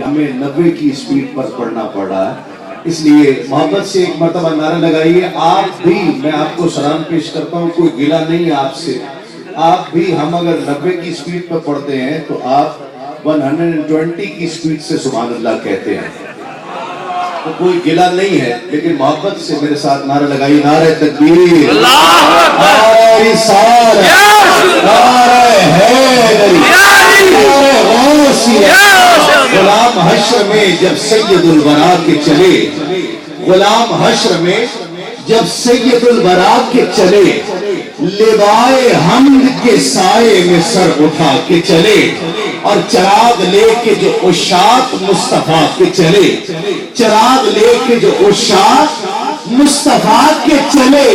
ہمیں 90 کی سپیڈ پر پڑھنا پڑا ہے، اس لیے محبت سے ایک مرتبہ نعرہ لگائیے. آپ بھی، میں آپ کو سلام پیش کرتا ہوں، کوئی گلہ نہیں ہے آپ سے. آپ بھی، ہم اگر 90 کی سپیڈ پر پڑھتے ہیں تو آپ 120 کی سپیڈ سے سبحان اللہ کہتے ہیں، تو کوئی گلہ نہیں ہے. لیکن محبت سے میرے ساتھ نعرہ لگائیے. نعرہ تکبیر، نعرہ رسالت، نعرہ حیدری، نعرہ غوثیہ. غلام حشر میں جب سید الورا کے چلے، غلام حشر میں جب سید الورا کے چلے، لوائے حمد کے سائے میں سر اٹھا کے چلے، اور چراغ لے کے جو عشاق مصطفیٰ کے چلے، چراغ لے کے جو عشاق مصطفیٰ کے چلے،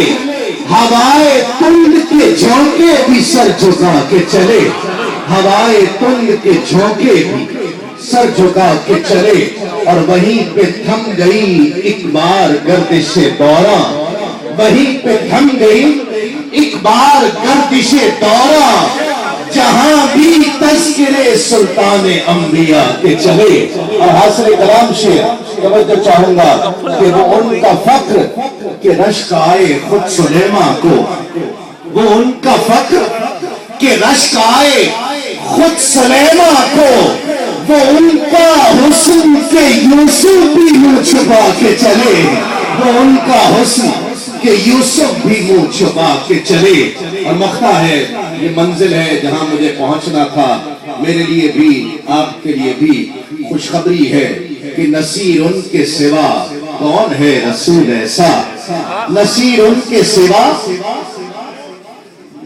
ہوائے تند کے جھونکے بھی سر جھکا کے چلے، ہوائے تند کے جھونکے بھی سر جھکا کے چلے. اور وہیں پہ تھم گئی ایک بار گردش دورہ، وہیں پہ تھم گئی ایک بار گردش دورہ، جہاں بھی تذکرے سلطان انبیاء کے چلے. اور حاصل کلام شعر توجہ چاہوں گا کہ وہ ان کا فخر کہ رشک آئے خود سلیماں کو، وہ ان کا فخر کہ رشک آئے خود سلیماں کو، وہ ان کا حسن کہ یوسف بھی منہ چھپا کے چلے، وہ ان کا حسن کہ یوسف بھی منہ چھپا کے چلے. اور مقطع ہے، یہ منزل ہے جہاں مجھے پہنچنا تھا. میرے لیے بھی، آپ کے لیے بھی خوشخبری ہے کہ نصیر ان کے سوا کون ہے رسول ایسا، نصیر ان کے سوا،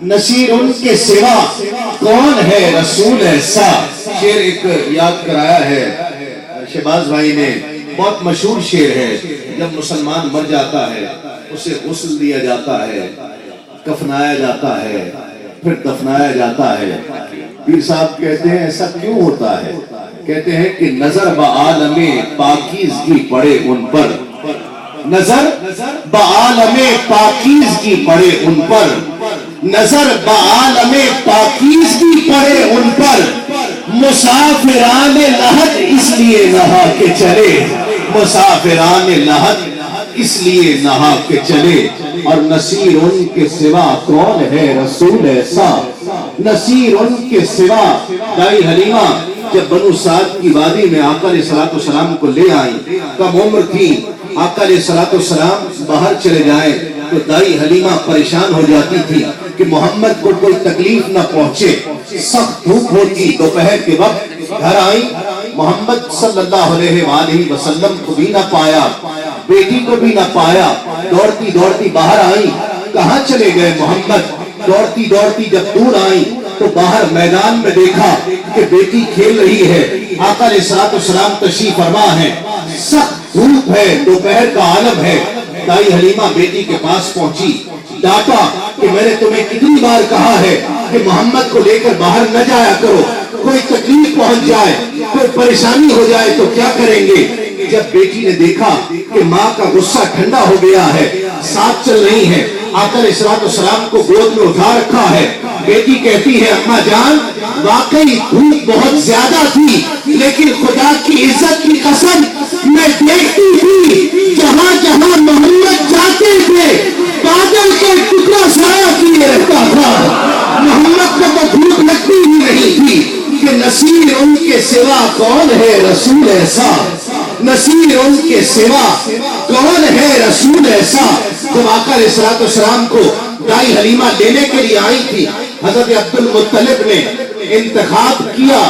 نصیر ان کے سوا کون ہے رسول ایسا. شعر ایک یاد کرایا ہے شہباز بھائی نے، بہت مشہور شعر ہے. جب مسلمان مر جاتا ہے اسے غسل دیا جاتا ہے، کفنایا جاتا ہے، پھر دفنایا جاتا ہے. پیر صاحب کہتے ہیں ایسا کیوں ہوتا ہے؟ کہتے ہیں کہ نظر بعالم پاکیزگی پڑے ان پر، نظر بعالم پاکیزگی پڑے ان پر، نظر بعالم پاکیزگی پڑے ان پر، مسافران لحد اس لیے نہا کے چلے، مسافران لحد اس لیے نہا کے چلے. اور نصیر ان کے سوا کون ہے رسول ایسا، نصیر ان کے سوا. دائی حلیمہ جب بنو سعد کی وادی میں آقا علیہ السلام کو لے آئیں، کم عمر تھی، آقا علیہ السلام باہر چلے جائیں تو دائی حلیمہ پریشان ہو جاتی تھی کہ محمد کو کوئی تکلیف نہ پہنچے. سخت دھوپ ہوتی، دوپہر کے وقت گھر آئیں، محمد صلی اللہ علیہ وآلہ وسلم کو بھی نہ پایا، بیٹی کو بھی نہ پایا. دوڑتی دوڑتی باہر آئیں، کہاں چلے گئے محمد؟ دوڑتی دوڑتی جب دور آئیں تو باہر میدان میں دیکھا کہ بیٹی کھیل رہی ہے. آقا علیہ السلام تشریف فرما ہے، سخت دھوپ ہے، دوپہر کا عالم ہے. دائی حلیمہ بیٹی کے پاس پہنچی، ڈانٹا کہ میں نے تمہیں کتنی بار کہا ہے کہ محمد کو لے کر باہر نہ جایا کرو، کوئی تکلیف پہنچ جائے، کوئی پریشانی ہو جائے تو کیا کریں گے. جب بیٹی نے دیکھا کہ ماں کا غصہ ٹھنڈا ہو گیا ہے، ساتھ چل رہی ہے، آقا علیہ السلام کو گود میں اٹھا رکھا ہے، بیٹی کہتی ہے اماں جان واقعی دھوپ بہت زیادہ تھی، لیکن خدا کی عزت کی قسم میں دیکھتی تھی جہاں جہاں محمد جاتے تھے بادل کے ٹکڑا سایہ کیے رہتا تھا. محمد کو تو دھوپ لگتی ہی نہیں تھی. کہ نصیر ان کے سوا کون ہے رسول ایسا، نصیر ان کے سوا کون ہے رسول ایسا. جب آقا علیہ السلام کو دائی حلیمہ لینے کے لیے آئی تھی، حضرت عبد المطلب نے انتخاب کیا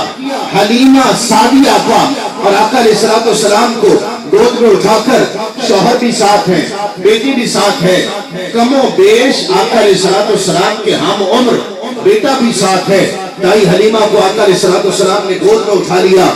حلیمہ سعدیہ کا، اور آقا علیہ السلام کو گود میں اٹھا کر، شوہر بھی ساتھ ہیں، بیٹی بھی ساتھ ہے، کم و بیش آقا علیہ السلام کے ہم عمر بیٹا بھی ساتھ ہے. دائی حلیمہ کو آقا علیہ السلام نے گود میں اٹھا لیا.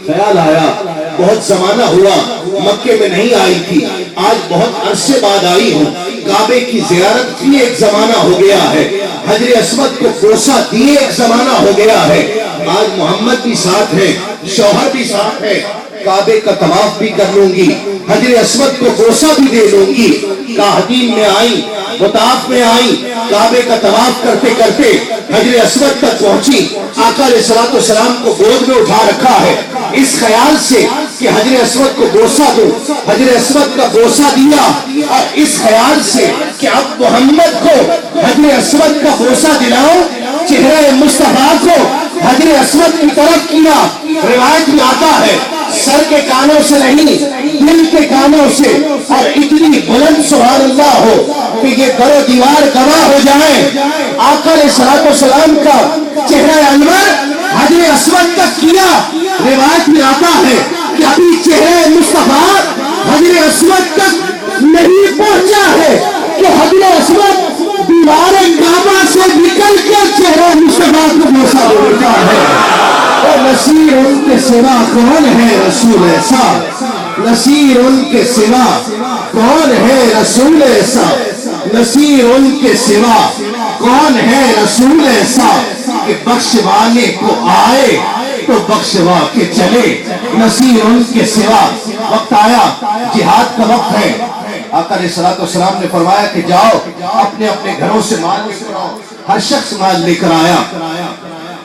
خیال آیا بہت زمانہ ہوا مکے میں نہیں آئی تھی، آج بہت عرصے بعد آئی ہوں، کعبے کی زیارت کی ایک زمانہ ہو گیا ہے، حجر اسود کو بوسہ دیے ایک زمانہ ہو گیا ہے. آج محمد بھی ساتھ ہیں، شوہر بھی ساتھ ہے، کعبے کا طواف بھی کر لوں گی، حجر اسود کو بوسہ بھی دے لوں گی۔ کاہدین میں آئی، مطاف میں آئی، کعبے کا طواف کرتے کرتے حجر اسود تک پہنچی، آقا علیہ السلام کو گود میں اٹھا رکھا ہے، اس خیال سے کہ حجر اسود کو بوسہ دو، حجر اسود کا بوسہ دیا، اور اس خیال سے کہ اب محمد کو حجر اسود کا بوسہ دلاؤ، چہرہ مصطفیٰ کو حجر اسود کی طرف کیا۔ روایت میں آتا ہے سر کے کانوں سے نہیں، دل کے کانوں سے، اور اتنی بلند سبحان اللہ ہو کہ یہ در و دیوار گواہ ہو جائیں۔ آقا علیہ السلام کا چہرہ انور حجر اسود تک کیا۔ روایت میں آتا ہے کہ ابھی چہرہ مصطفیٰ حجر اسود تک نہیں پہنچا ہے کہ حجر اسود دیوار کعبہ سے نکل کر چہرہ مصطفیٰ کو بوسہ دیتا ہے۔ اور نصیر ان کے سوا کون ہے رسول ایسا، نصیر ان کے سوا کون ہے رسول ایسا، نصیر ان کے سوا کون ہے رسول ایسا کہ بخشوانے کو آئے تو بخشوا کے چلے، نصیر ان کے سوا۔ وقت آیا، جہاد کا وقت ہے، آقا علیہ السلام نے فرمایا کہ جاؤ اپنے اپنے گھروں سے مال لے کر آؤ۔ ہر شخص مال لے کر آیا۔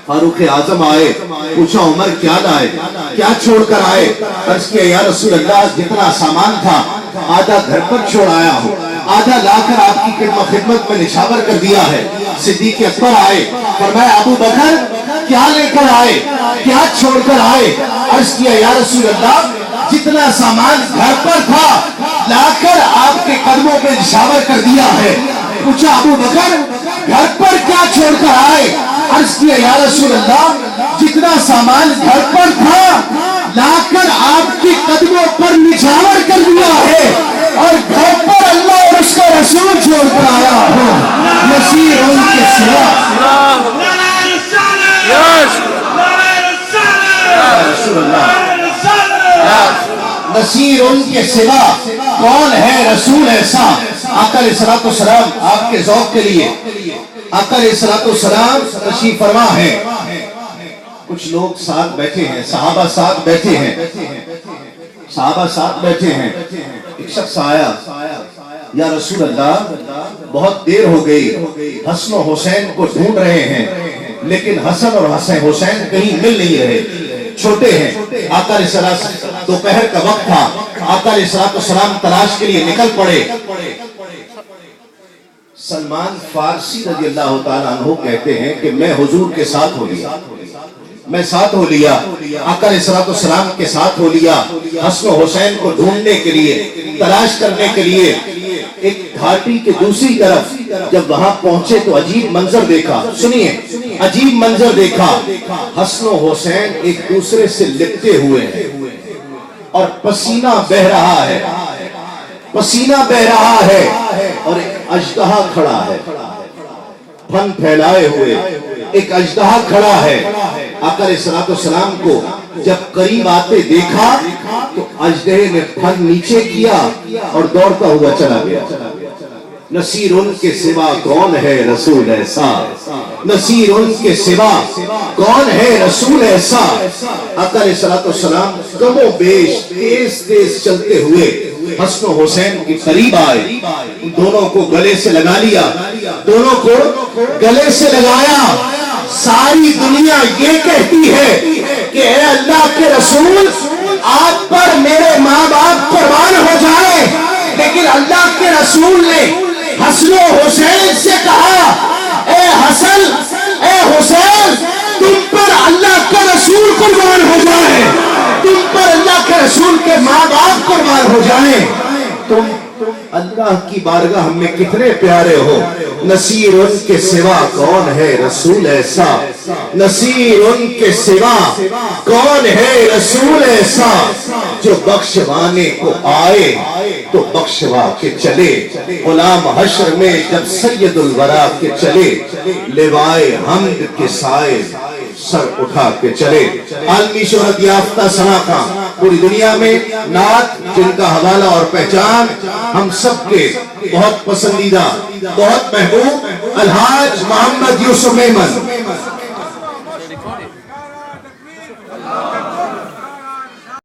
فاروق اعظم آئے، پوچھا عمر کیا لائے، کیا چھوڑ کر آئے؟ عرض کیا یا رسول اللہ جتنا سامان تھا آدھا گھر پر چھوڑ آیا ہوں، آدھا لا کر آپ کی خدمت میں نشاور کر دیا ہے۔ صدیق اکبر آئے، فرمایا ابو بکر کیا لے کر آئے، کیا چھوڑ کر آئے؟ عرض کیا یا رسول اللہ جتنا سامان گھر پر تھا لا کر آپ کے قدموں پہ نشاور کر دیا ہے۔ پوچھا ابو بکر گھر پر کیا چھوڑ کر آئے؟ عرض کیا یا رسول اللہ جتنا سامان گھر پر تھا لا کر آپ کے قدموں پر نچھاور کر دیا ہے، اور گھر پر اللہ اور اس کا رسول چھوڑ کر آیا ہوں، نصیر ان کے سوا نصیر ان کے سوا کون ہے رسول ایسا۔ آقا علیہ السلام آپ کے ذوق کے لیے آقا علیہ السلام تشریف فرما ہے، کچھ لوگ ساتھ بیٹھے ہیں، صحابہ ساتھ بیٹھے ہیں، صحابہ ساتھ بیٹھے ہیں۔ ایک شخص آیا، یا رسول اللہ بہت دیر ہو گئی، حسن و حسین کو ڈھونڈ رہے ہیں لیکن حسن اور حسین کہیں مل نہیں رہے، چھوٹے ہیں۔ آقا علیہ السلام دوپہر کا وقت تھا، آقا علیہ السلام تلاش کے لیے نکل پڑے۔ سلمان فارسی رضی اللہ تعالیٰ عنہ کہتے ہیں کہ میں حضور کے ساتھ ہو لیا، میں ساتھ ہو لیا، آقا علیہ السلام کے ساتھ ہو لیا، حسن و حسین کو ڈھونڈنے کے لیے، تلاش کرنے کے لیے۔ ایک گھاٹی کے دوسری طرف جب وہاں پہنچے تو عجیب منظر دیکھا، سنیے عجیب منظر دیکھا، حسن و حسین ایک دوسرے سے لپٹے ہوئے ہیں اور پسینہ بہ رہا ہے، پسینہ بہ رہا ہے، اور ایک اژدہا کھڑا ہے، پھن پھیلائے ہوئے ایک اژدہا کھڑا ہے۔ آقا علیہ السلام کو جب قریب آتے دیکھا تو اژدہے نے پھن نیچے کیا اور دوڑتا ہوا چلا گیا۔ نصیر ان کے سوا کون ہے رسول ایسا، نصیر ان کے سوا کون ہے رسول ایسا۔ آقا علیہ السلام کم و بیش تیز تیز چلتے ہوئے حسن و حسین کے قریب آئے، دونوں کو گلے سے لگا لیا، دونوں کو گلے سے لگایا۔ ساری دنیا یہ کہتی ہے کہ اے اللہ کے رسول آپ پر میرے ماں باپ قربان ہو جائے، لیکن اللہ کے رسول نے حسن و حسین سے کہا اے حسن اے حسین تم پر اللہ کا رسول قربان ہو جائے، تم پر اللہ کے رسول کے ماں باپ قربان ہو جائیں، تم اللہ کی بارگاہ میں کتنے پیارے ہو۔ نصیر ان کے سوا کون ہے رسول ایسا، نصیر ان کے سوا کون ہے رسول ایسا، جو بخشوانے کو آئے تو بخشوا کے چلے۔ غلام حشر میں جب سید الورا کے چلے، لوائے حمد کے سائے سر اٹھا کے چلے۔ عالمی شہرت یافتہ سناخواں پوری دنیا میں نعت جن کا حوالہ اور پہچان ہم سب کے بہت پسندیدہ، بہت محبوب الحاج محمد یوسف میمن